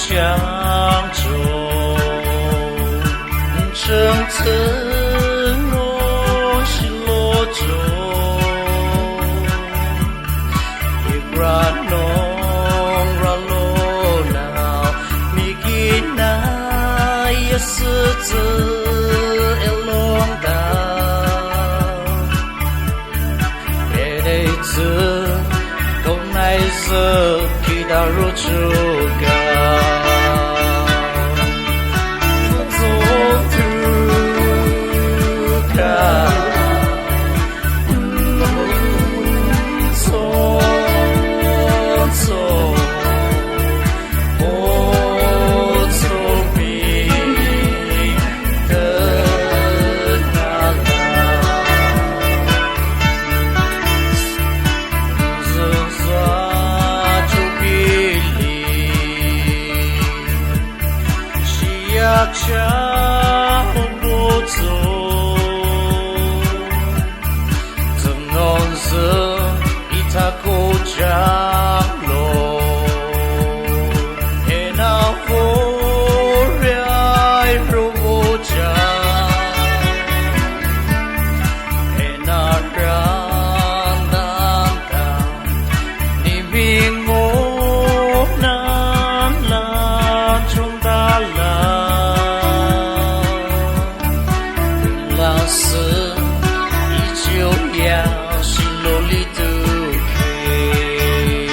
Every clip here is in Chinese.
相中生存我是罗中一个农让罗老米吉那也是子一龙道也得子都乃是给到入主个家不走怎能是一他国家路也那火来如家也那让难道你比我难拉中大了是依旧要是努力都可以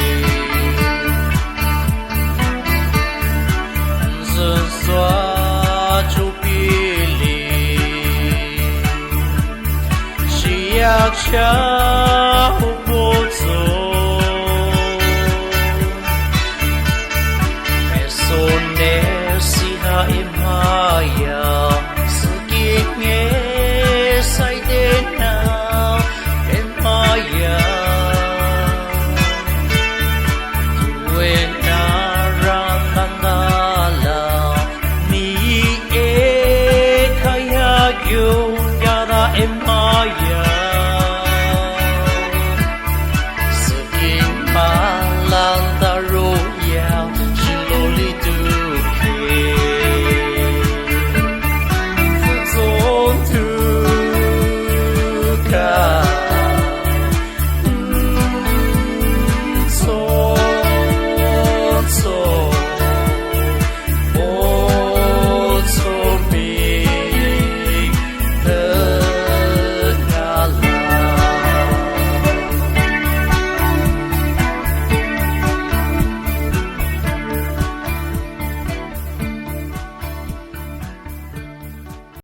人说就比例是要强不走没说那是他一马呀是给你sai de now en maya when arandala ni e kaya you